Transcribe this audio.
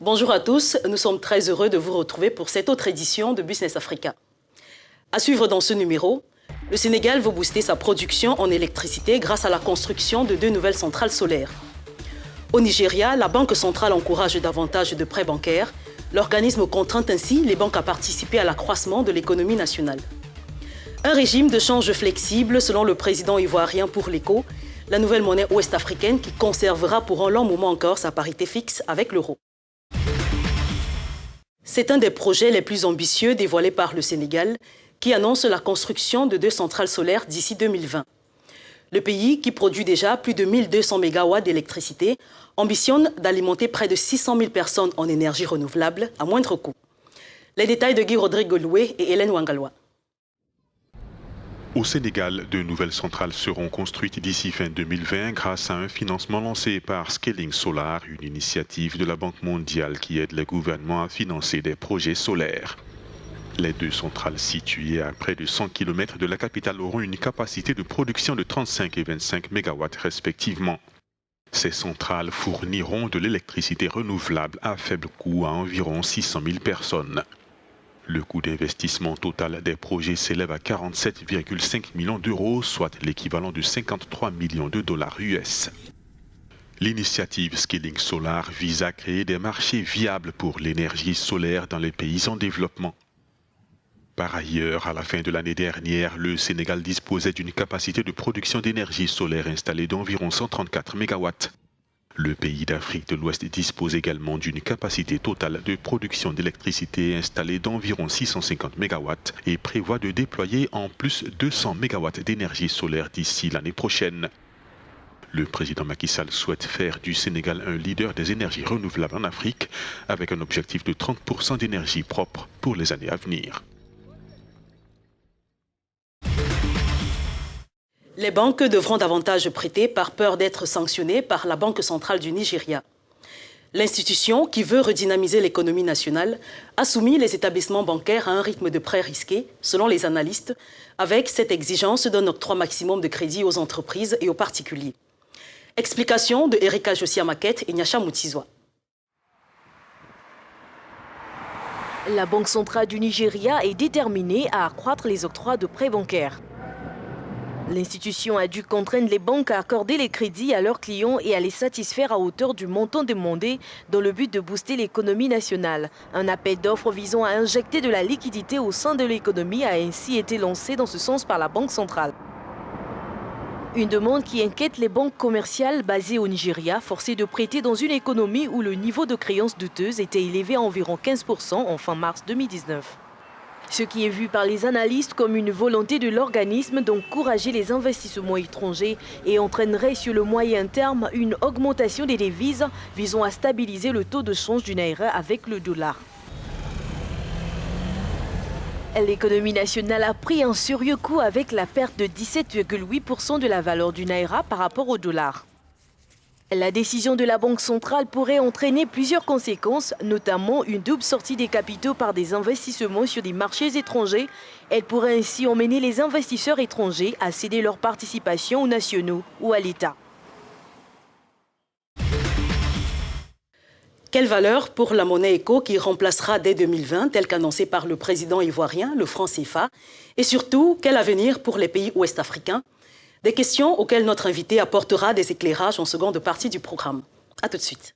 Bonjour à tous, nous sommes très heureux de vous retrouver pour cette autre édition de Business Africa. À suivre dans ce numéro, le Sénégal veut booster sa production en électricité grâce à la construction de 2 nouvelles centrales solaires. Au Nigeria, la Banque centrale encourage davantage de prêts bancaires. L'organisme contraint ainsi les banques à participer à l'accroissement de l'économie nationale. Un régime de change flexible selon le président ivoirien pour l'ECO, la nouvelle monnaie ouest-africaine qui conservera pour un long moment encore sa parité fixe avec l'euro. C'est un des projets les plus ambitieux dévoilés par le Sénégal qui annonce la construction de 2 centrales solaires d'ici 2020. Le pays, qui produit déjà plus de 1200 MW d'électricité, ambitionne d'alimenter près de 600 000 personnes en énergie renouvelable à moindre coût. Les détails de Guy Rodrigue Loué et Hélène Wangaloa. Au Sénégal, 2 nouvelles centrales seront construites d'ici fin 2020 grâce à un financement lancé par Scaling Solar, une initiative de la Banque mondiale qui aide les gouvernements à financer des projets solaires. Les 2 centrales situées à près de 100 km de la capitale auront une capacité de production de 35 et 25 MW respectivement. Ces centrales fourniront de l'électricité renouvelable à faible coût à environ 600 000 personnes. Le coût d'investissement total des projets s'élève à 47,5 millions d'euros, soit l'équivalent de 53 millions de dollars US. L'initiative Scaling Solar vise à créer des marchés viables pour l'énergie solaire dans les pays en développement. Par ailleurs, à la fin de l'année dernière, le Sénégal disposait d'une capacité de production d'énergie solaire installée d'environ 134 MW. Le pays d'Afrique de l'Ouest dispose également d'une capacité totale de production d'électricité installée d'environ 650 MW et prévoit de déployer en plus 200 MW d'énergie solaire d'ici l'année prochaine. Le président Macky Sall souhaite faire du Sénégal un leader des énergies renouvelables en Afrique avec un objectif de 30% d'énergie propre pour les années à venir. Les banques devront davantage prêter par peur d'être sanctionnées par la Banque centrale du Nigeria. L'institution, qui veut redynamiser l'économie nationale, a soumis les établissements bancaires à un rythme de prêt risqué, selon les analystes, avec cette exigence d'un octroi maximum de crédit aux entreprises et aux particuliers. Explication de Erika Josia-Maquette et Nyasha Moutizwa. La Banque centrale du Nigeria est déterminée à accroître les octrois de prêts bancaires. L'institution a dû contraindre les banques à accorder les crédits à leurs clients et à les satisfaire à hauteur du montant demandé dans le but de booster l'économie nationale. Un appel d'offres visant à injecter de la liquidité au sein de l'économie a ainsi été lancé dans ce sens par la Banque centrale. Une demande qui inquiète les banques commerciales basées au Nigeria, forcées de prêter dans une économie où le niveau de créances douteuses était élevé à environ 15% en fin mars 2019. Ce qui est vu par les analystes comme une volonté de l'organisme d'encourager les investissements étrangers et entraînerait sur le moyen terme une augmentation des devises visant à stabiliser le taux de change du naira avec le dollar. L'économie nationale a pris un sérieux coup avec la perte de 17,8% de la valeur du naira par rapport au dollar. La décision de la Banque centrale pourrait entraîner plusieurs conséquences, notamment une double sortie des capitaux par des investissements sur des marchés étrangers. Elle pourrait ainsi emmener les investisseurs étrangers à céder leur participation aux nationaux ou à l'État. Quelle valeur pour la monnaie éco qui remplacera dès 2020, telle qu'annoncée par le président ivoirien, le franc CFA? Et surtout, quel avenir pour les pays ouest-africains? Des questions auxquelles notre invité apportera des éclairages en seconde partie du programme. A tout de suite.